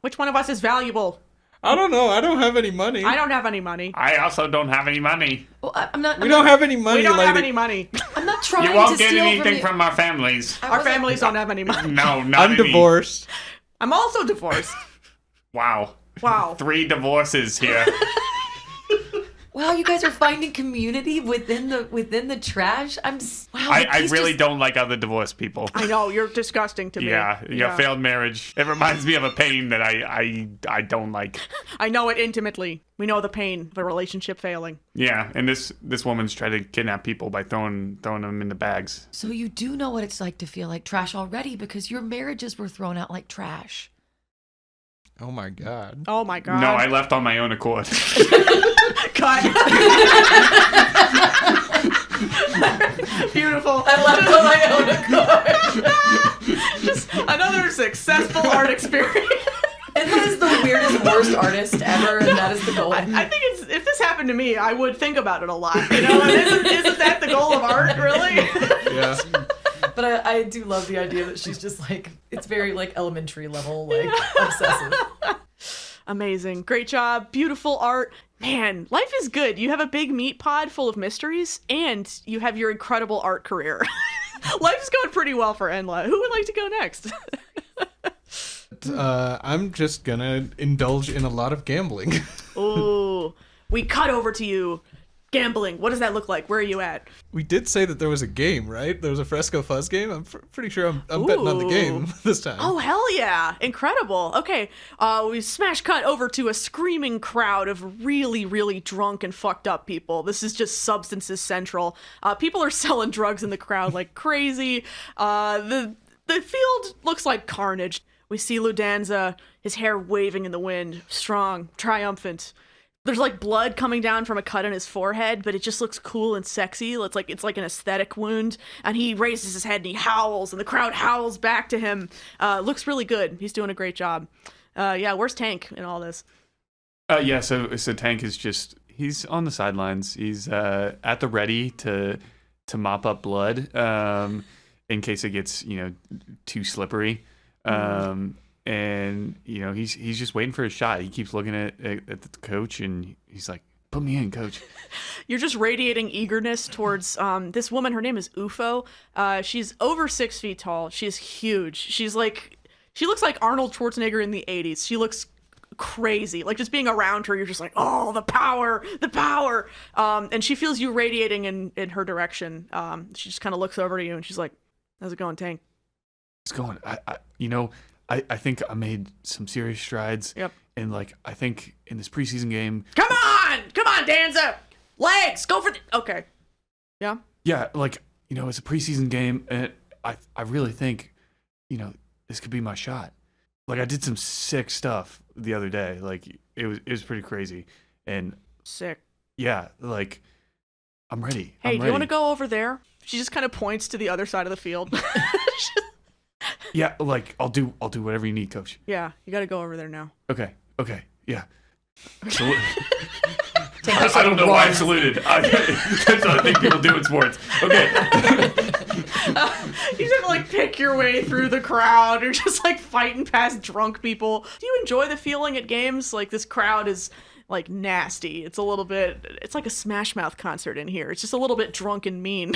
which one of us is valuable? I don't know. I don't have any money. I don't have any money. I also don't have any money. Well, I'm not. We don't have any money. We don't have lady. any money. I'm not trying You won't to get steal anything from, from our families. Our families don't have any money. No, not I'm any. divorced. I'm also divorced. Wow. Wow. 3 divorces here. Wow, you guys are finding community within the trash. Wow. I really don't like other divorced people. I know, you're disgusting to me. Yeah, your failed marriage. It reminds me of a pain that I don't like. I know it intimately. We know the pain of a relationship failing. Yeah, and this woman's trying to kidnap people by throwing them into bags. So you do know what it's like to feel like trash already because your marriages were thrown out like trash. Oh my god. Oh my god. No, I left on my own accord. Cut. Beautiful. I left on my own accord. Just another successful art experience. Enla is the weirdest, worst artist ever, and that is the goal. I think if this happened to me, I would think about it a lot. You know, and isn't that the goal of art, really? Yeah. But I do love the idea that she's just like, it's very like elementary level, like obsessive. Amazing. Great job. Beautiful art. Man, life is good. You have a big meat pod full of mysteries, and you have your incredible art career. Life is going pretty well for Enla. Who would like to go next? I'm just gonna indulge in a lot of gambling. Ooh. We cut over to you. Gambling. What does that look like? Where are you at? We did say that there was a game, right? There was a Fresco Fuzz game. I'm pretty sure I'm betting on the game this time. Oh, hell yeah. Incredible. Okay. We smash cut over to a screaming crowd of really, really drunk and fucked up people. This is just substances central. People are selling drugs in the crowd like crazy. The field looks like carnage. We see Ludanza, his hair waving in the wind, strong, triumphant. There's like blood coming down from a cut on his forehead, but it just looks cool and sexy. It's like an aesthetic wound. And he raises his head and he howls, and the crowd howls back to him. Looks really good. He's doing a great job. Yeah, where's Tank in all this? Yeah, so Tank is he's on the sidelines. He's at the ready to mop up blood in case it gets too slippery. And he's just waiting for his shot. He keeps looking at the coach, and he's like, "Put me in, coach." You're just radiating eagerness towards this woman. Her name is Ufo. She's over 6 feet tall. She's huge. She looks like Arnold Schwarzenegger in the 80s. She looks crazy. Like, just being around her, you're just like, oh, the power. And she feels you radiating in her direction. She just kind of looks over to you, and she's like, "How's it going, Tank?" It's going. I think I made some serious strides. Yep. And I think in this preseason game. Come on, Danza. Legs, go for the. Okay. Yeah. Yeah, it's a preseason game, and I really think, this could be my shot. I did some sick stuff the other day. It was pretty crazy, and sick. Yeah, I'm ready. Hey, do you want to go over there? She just kind of points to the other side of the field. Yeah, I'll do whatever you need, coach. Yeah, you got to go over there now. Okay, yeah. I don't know why I saluted. That's what I think people do in sports. Okay. You just have to pick your way through the crowd. You're just fighting past drunk people. Do you enjoy the feeling at games? This crowd is nasty. It's like a Smash Mouth concert in here. It's just a little bit drunk and mean.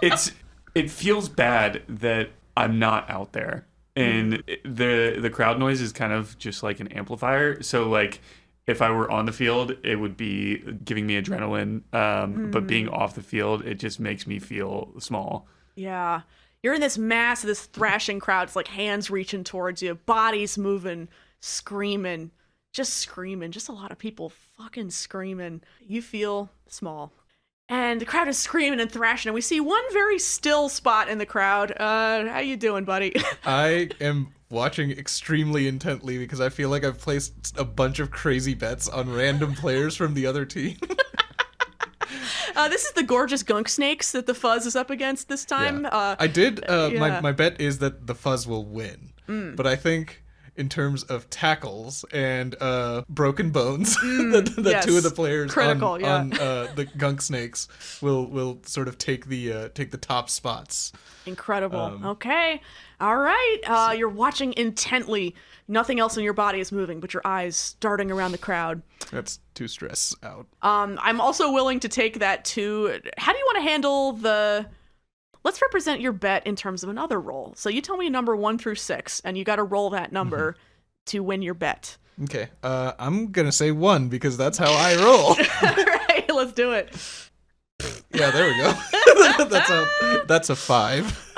It feels bad that I'm not out there, and the crowd noise is kind of just like an amplifier. So if I were on the field, it would be giving me adrenaline. But being off the field, it just makes me feel small. Yeah, you're in this mass of this thrashing crowd. It's hands reaching towards you, bodies moving, screaming, just a lot of people fucking screaming. You feel small. And the crowd is screaming and thrashing, and we see one very still spot in the crowd. How you doing, buddy? I am watching extremely intently because I feel like I've placed a bunch of crazy bets on random players from the other team. This is the gorgeous gunk snakes that the Fuzz is up against this time. Yeah. I did. My bet is that the Fuzz will win, but I think in terms of tackles and broken bones. that yes. two of the players Critical, on the gunk snakes will sort of take the top spots. Incredible. Okay. All right. You're watching intently. Nothing else in your body is moving, but your eyes darting around the crowd. That's too stress out. I'm also willing to take that too. How do you want to handle the... Let's represent your bet in terms of another roll. So you tell me a number 1 through 6, and you got to roll that number to win your bet. Okay. I'm going to say 1 because that's how I roll. All right, let's do it. Yeah, there we go. That's a 5.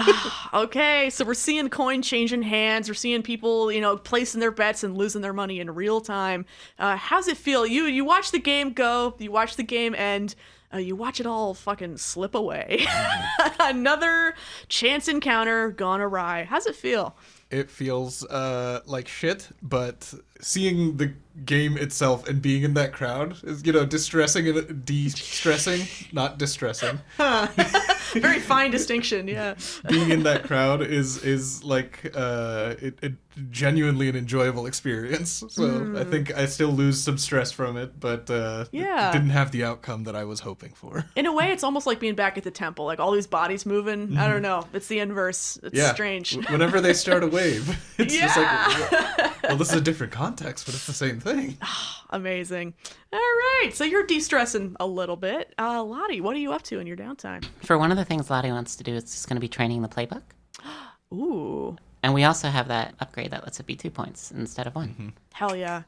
Okay, so we're seeing coin changing hands. We're seeing people, placing their bets and losing their money in real time. How's it feel? You watch the game go. You watch the game end. You watch it all fucking slip away. Another chance encounter gone awry. How's it feel? It feels like shit, but seeing the game itself and being in that crowd is, distressing and de-stressing, not distressing. Very fine distinction, yeah. Being in that crowd is like it genuinely an enjoyable experience. So I think I still lose some stress from it, but it didn't have the outcome that I was hoping for. In a way, it's almost like being back at the temple, like all these bodies moving. I don't know. It's the inverse. It's strange. Whenever they start a wave, it's just like, well, this is a different context, but it's the same thing. Amazing. All right, so you're de-stressing a little bit. Lottie, what are you up to in your downtime? For one of the things Lottie wants to do, it's just going to be training the playbook. Ooh. And we also have that upgrade that lets it be 2 points instead of 1. Mm-hmm. Hell yeah.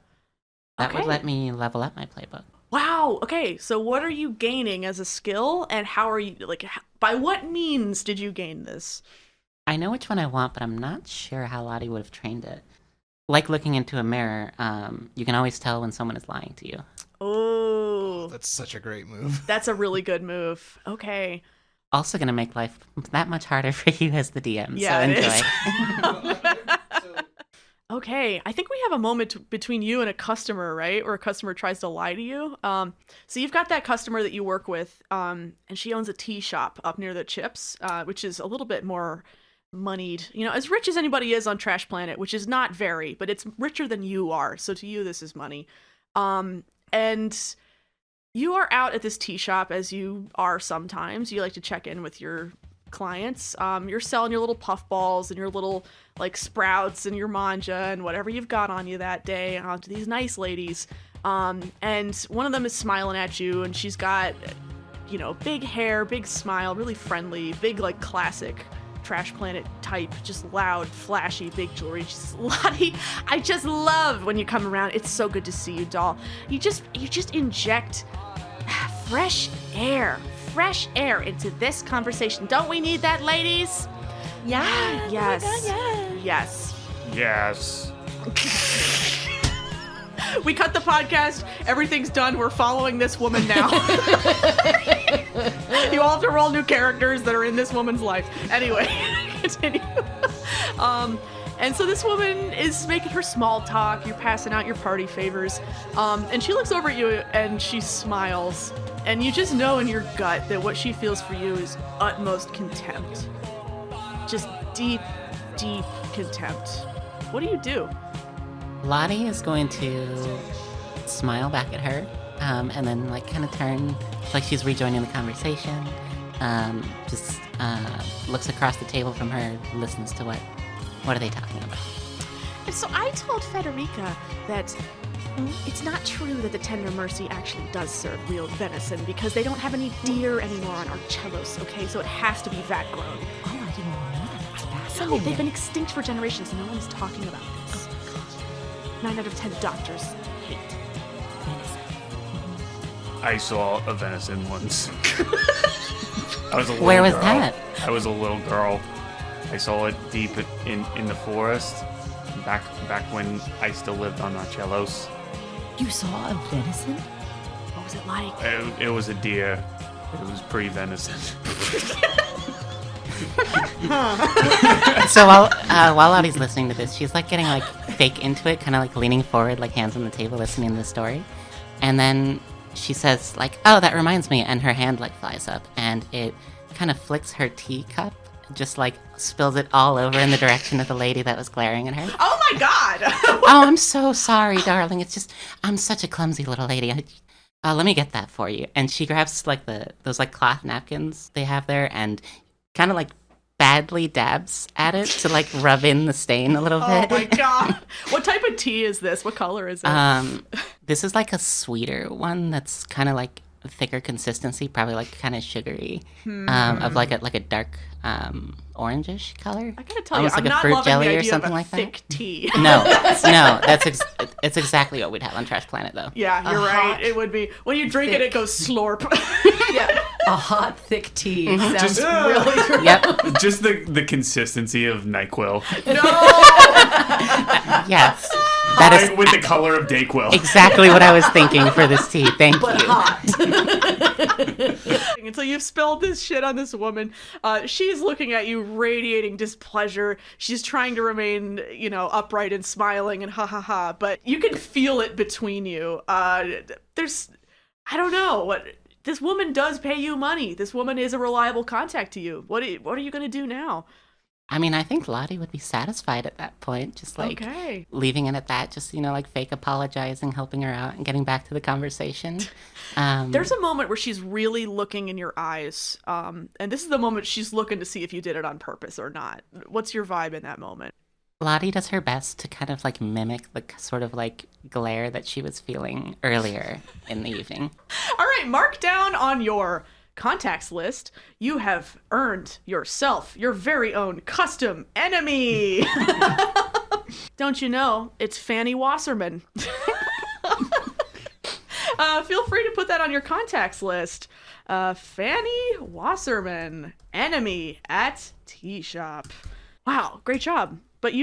That would let me level up my playbook. Wow. Okay, so what are you gaining as a skill, and how are you, by what means did you gain this? I know which one I want, but I'm not sure how Lottie would have trained it. Like looking into a mirror, you can always tell when someone is lying to you. Oh. That's such a great move. That's a really good move. Okay. Also going to make life that much harder for you as the DM, yeah, so enjoy. Okay, I think we have a moment between you and a customer, right? Or a customer tries to lie to you. So you've got that customer that you work with, and she owns a tea shop up near the Chips, which is a little bit more moneyed, as rich as anybody is on Trash Planet, which is not very, but it's richer than you are. So to you, this is money. And you are out at this tea shop, as you are sometimes. You like to check in with your clients. You're selling your little puffballs and your little sprouts and your manja and whatever you've got on you that day to these nice ladies. And one of them is smiling at you, and she's got, big hair, big smile, really friendly, big classic Trash Planet type, just loud, flashy, big jewelry. She's Lottie, I just love when you come around. It's so good to see you, doll. You just inject fresh air into this conversation. Don't we need that, ladies? Yeah. Yes. Oh my God, Yes. Yes. We cut the podcast. Everything's done. We're following this woman now. You all have to roll new characters that are in this woman's life. Anyway, continue. And so this woman is making her small talk. You're passing out your party favors. And she looks over at you and she smiles. And you just know in your gut that what she feels for you is utmost contempt. Just deep, deep contempt. What do? Lottie is going to smile back at her, and then kind of turn like she's rejoining the conversation. Just looks across the table from her, listens to what are they talking about. And so I told Federica that it's not true that the Tender Mercy actually does serve real venison because they don't have any deer anymore on Archelos, okay? So it has to be vat grown. Oh, I didn't know that. That's No, fascinating. they've been extinct for generations. No one's talking about this. 9 out of 10 doctors hate venison. I saw a venison once. I was a little Where was girl. that? I was a little girl. I saw it deep in the forest, back when I still lived on Archelos. You saw a venison? What was it like? It was a deer. It was pre-venison. So while Lottie's listening to this, she's getting fake into it, kind of leaning forward, hands on the table, listening to the story. And then she says oh, that reminds me, and her hand flies up, and it kind of flicks her teacup just like spills it all over in the direction of the lady that was glaring at her. Oh my god! Oh, I'm so sorry, darling. It's just, I'm such a clumsy little lady. Let me get that for you. And she grabs like those like cloth napkins they have there and kind of like badly dabs at it to like rub in the stain a little Oh bit. my god! What type of tea is this? What color is it? This is like a sweeter one that's kind of like thicker consistency, probably like kind of sugary, of like a dark orangish color. I gotta tell almost you, I'm like a not fruit loving jelly the or idea something of a like that. thick tea. No, it's exactly what we'd have on Trash Planet though. Yeah, you're right. hot, It would be when you drink it, thick- it goes slorp. Yeah, a hot, thick tea sounds Just- really Yep. Just the consistency of NyQuil. Yes. That is With the color of Dayquil. exactly what I was thinking for this tea. Thank but you. hot. Until you've spilled this shit on this woman, she's looking at you, radiating displeasure. She's trying to remain, upright and smiling and ha ha ha, but you can feel it between you. I don't know what. This woman does pay you money. This woman is a reliable contact to you. What are you gonna do now? I mean, I think Lottie would be satisfied at that point, just like Okay. leaving it at that, just like fake apologizing, helping her out, and getting back to the conversation. There's a moment where she's really looking in your eyes, and this is the moment she's looking to see if you did it on purpose or not. What's your vibe in that moment? Lottie does her best to kind of like mimic the sort of like glare that she was feeling earlier in the evening. All right, mark down on your contacts list. You have earned yourself your very own custom enemy. Don't you know? It's Fanny Wasserman. Feel free to put that on your contacts list. Fanny Wasserman, enemy at Tea Shop. Wow, great job. But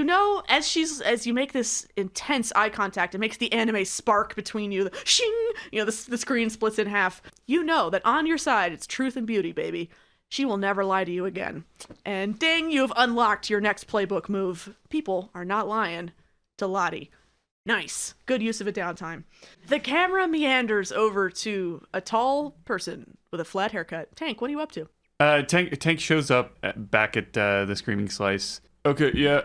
as you make this intense eye contact, it makes the anime spark between you. The shing, the screen splits in half. You know that on your side, it's truth and beauty, baby. She will never lie to you again. And ding, you've unlocked your next playbook move. People are not lying to Lottie. Nice. Good use of a downtime. The camera meanders over to a tall person with a flat haircut. Tank, what are you up to? Tank shows up back at the Screaming Slice. Okay, yeah.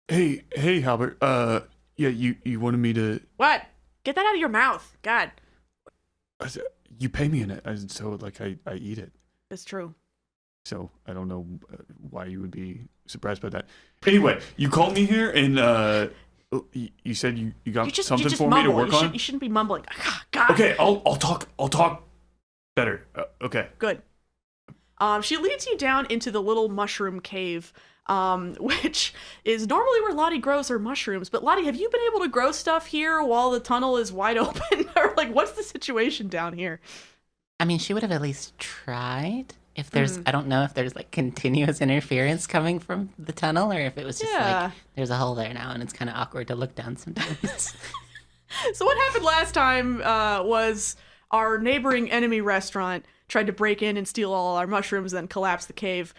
Hey, Halbert. Yeah, you wanted me to. What? Get that out of your mouth. God. You pay me in it, so like I eat it. That's true. So I don't know why you would be surprised by that. Anyway, you called me here and you said you got something for me to work on. You shouldn't be mumbling. God. Okay, I'll talk better. Okay. Good. She leads you down into the little mushroom cave, which is normally where Lottie grows her mushrooms. But Lottie, have you been able to grow stuff here while the tunnel is wide open? Or like, what's the situation down here? I mean, she would have at least tried. If there's, I don't know if there's like continuous interference coming from the tunnel, or if it was just like there's a hole there now and it's kind of awkward to look down sometimes. So what happened last time was our neighboring enemy restaurant tried to break in and steal all our mushrooms, then collapse the cave.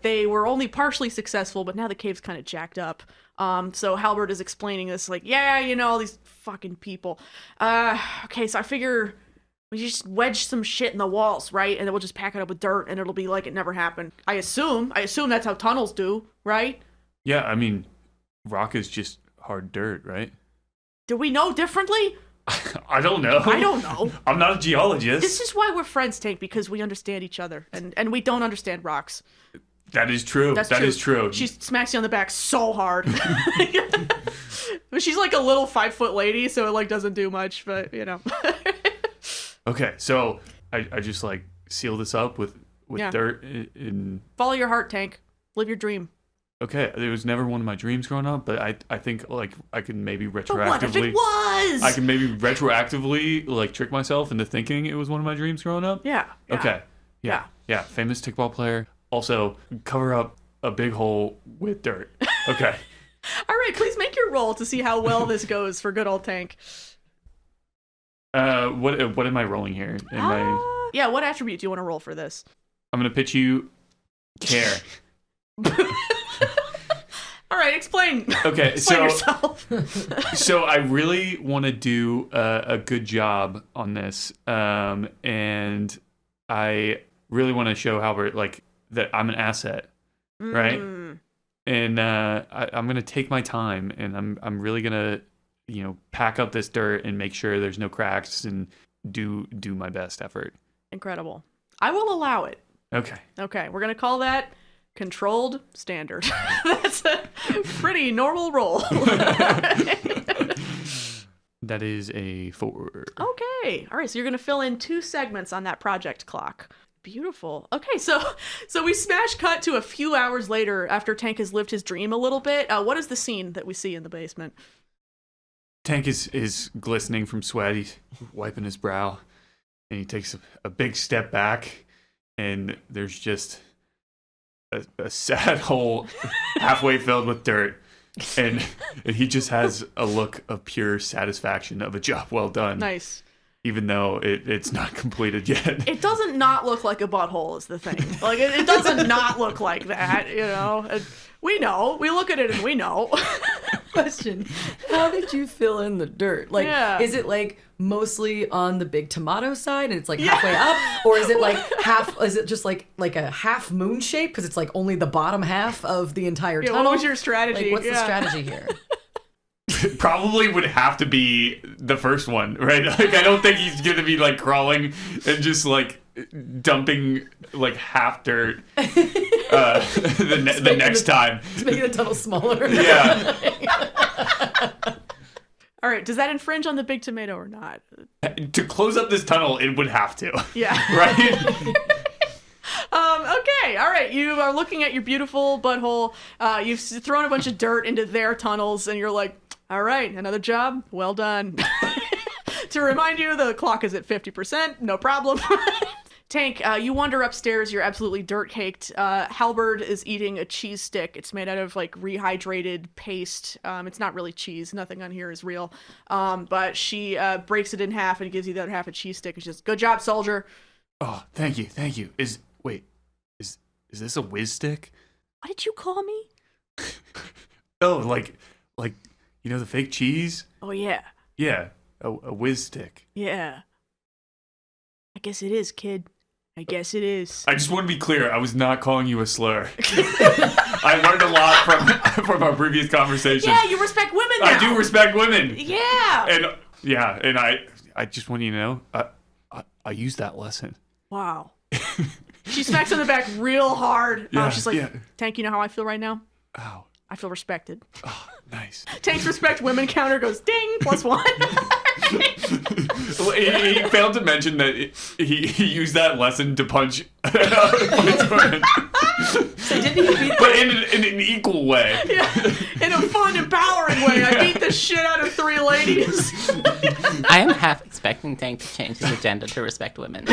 They were only partially successful, but now the cave's kind of jacked up. So Halbert is explaining this, like, all these fucking people. Okay, so I figure we just wedge some shit in the walls, right? And then we'll just pack it up with dirt, and it'll be like it never happened. I assume that's how tunnels do, right? Yeah, I mean, rock is just hard dirt, right? Do we know differently? I don't know. I don't know. I'm not a geologist. This is why we're friends, Tank, because we understand each other, and we don't understand rocks. That is true. That is true. She smacks you on the back so hard. But she's like a little 5-foot lady, so it like doesn't do much, but Okay, so I just like seal this up with dirt in. Follow your heart, Tank. Live your dream. Okay, it was never one of my dreams growing up, but I think like I can maybe retroactively. But what if it was? I can maybe retroactively like trick myself into thinking it was one of my dreams growing up. Yeah. Okay. Yeah. Famous kickball player. Also, cover up a big hole with dirt. Okay. All right, please make your roll to see how well this goes for good old Tank. What am I rolling here? Yeah, what attribute do you want to roll for this? I'm gonna pitch you care. All right, explain. Okay, Explain yourself. So I really want to do a good job on this, and I really want to show Halbert like that I'm an asset, right? And I'm gonna take my time, and I'm really gonna, pack up this dirt and make sure there's no cracks and do my best effort. Incredible. I will allow it. Okay. Okay, we're gonna call that controlled standard. That's a pretty normal roll. That is a 4. Okay. All right, so you're going to fill in 2 segments on that project clock. Beautiful. Okay, so we smash cut to a few hours later after Tank has lived his dream a little bit. What is the scene that we see in the basement? Tank is glistening from sweat. He's wiping his brow, and he takes a big step back, and there's just a sad hole halfway filled with dirt. And he just has a look of pure satisfaction of a job well done. Nice. Even though it's not completed yet. It doesn't not look like a butthole is the thing. Like, it doesn't not look like that, We know. We look at it and we know. Question: how did you fill in the dirt? Like, is it like mostly on the big tomato side and it's like halfway up, or is it like half? Is it just like a half moon shape because it's like only the bottom half of the entire tunnel? What was your strategy? Like, what's the strategy here? Probably would have to be the first one, right? Like, I don't think he's gonna be like crawling and just like dumping like half dirt the next time. Just making the tunnel smaller. Yeah. All right, does that infringe on the big tomato or not? To close up this tunnel, it would have to. Yeah. Right? Okay, all right. You are looking at your beautiful butthole. You've thrown a bunch of dirt into their tunnels, and you're like, all right, another job. Well done. To remind you, the clock is at 50%. No problem. Tank, you wander upstairs. You're absolutely dirt-caked. Halberd is eating a cheese stick. It's made out of, like, rehydrated paste. It's not really cheese. Nothing on here is real. But she breaks it in half and gives you the other half a cheese stick. It's just, good job, soldier. Oh, thank you. Is this a whiz stick? What did you call me? Oh, like the fake cheese? Oh, yeah. Yeah, a whiz stick. Yeah. I guess it is, kid. I guess it is. I just want to be clear. I was not calling you a slur. I learned a lot from our previous conversation. Yeah, you respect women now. I do respect women. Yeah. And I just want you to know, I used that lesson. Wow. She smacks on the back real hard. Yeah, she's like, yeah. Tank, you know how I feel right now? Ow. I feel respected. Oh, nice. Tank's respect women counter goes ding, +1. He failed to mention that he used that lesson to punch women. So didn't he beat But in an equal way. Yeah, in a fun, empowering way. I beat the shit out of 3 ladies. I am half expecting Tank to change his agenda to respect women.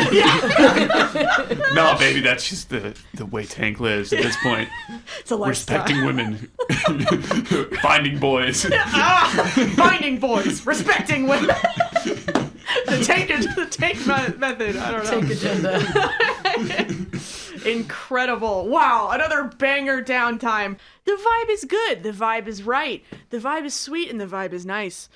No, baby, that's just the way Tank lives at this point. It's a lifestyle. Respecting women. Finding boys. Finding boys. Respecting women. The tank method. I don't know. Tank agenda? Incredible. Wow, another banger downtime. The vibe is good. The vibe is right. The vibe is sweet and the vibe is nice.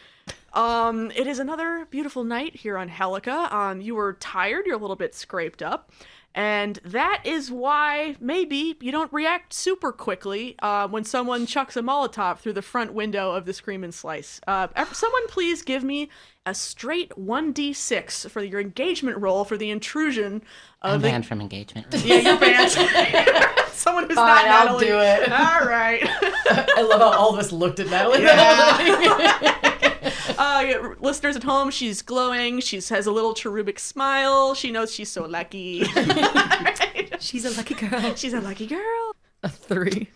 It is another beautiful night here on Helica. You were tired. You're a little bit scraped up. And that is why maybe you don't react super quickly when someone chucks a Molotov through the front window of the Scream and Slice. Someone please give me a straight 1d6 for your engagement roll for the intrusion of I'm banned from engagement. Yeah, you're banned. Someone who's Fine, not I'll Natalie. do it. All right. I love how all of us looked at Natalie. Listeners at home, she's glowing. She has a little cherubic smile. She knows she's so lucky. She's a lucky girl. She's a lucky girl. A 3.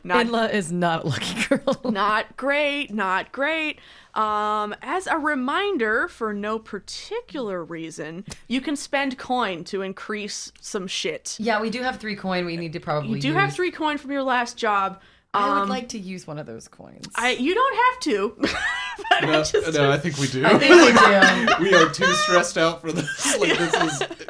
Not, Enla is not a lucky girl. not great. Not great. As a reminder, for no particular reason, you can spend coin to increase some shit. Yeah, we do have 3 coin. We need to probably You do have 3 coin from your last job. I would like to use one of those coins. You don't have to. But No, I think we do. I think we do. We are too stressed out for this. Like,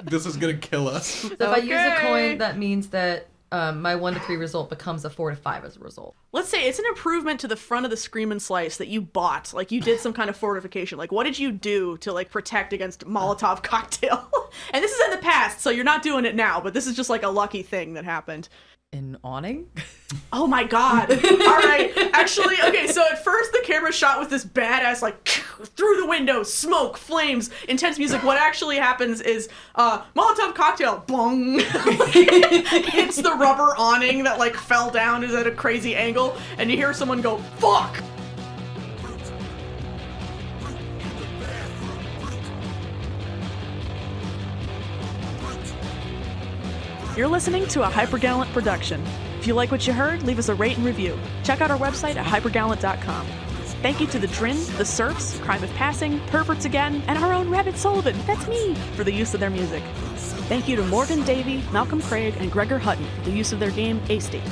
this is gonna kill us. So if I use a coin, that means that my 1 to 3 result becomes a 4 to 5 as a result. Let's say it's an improvement to the front of the Scream and Slice that you bought. Like, you did some kind of fortification. Like, what did you do to, like, protect against Molotov cocktail? And this is in the past, so you're not doing it now, but this is just, like, a lucky thing that happened. An awning? Oh my god. All right. Actually, okay, so at first the camera shot with this badass, like, through the window, smoke, flames, intense music. What actually happens is, Molotov cocktail, bong, hits the rubber awning that, like, fell down, is at a crazy angle, and you hear someone go, fuck! You're listening to a Hypergallant production. If you like what you heard, leave us a rate and review. Check out our website at hypergallant.com. Thank you to the Drin, the Serfs, Crime of Passing, Perverts Again, and our own Rabbit Sullivan, that's me, for the use of their music. Thank you to Morgan Davie, Malcolm Craig, and Gregor Hutton for the use of their game AState.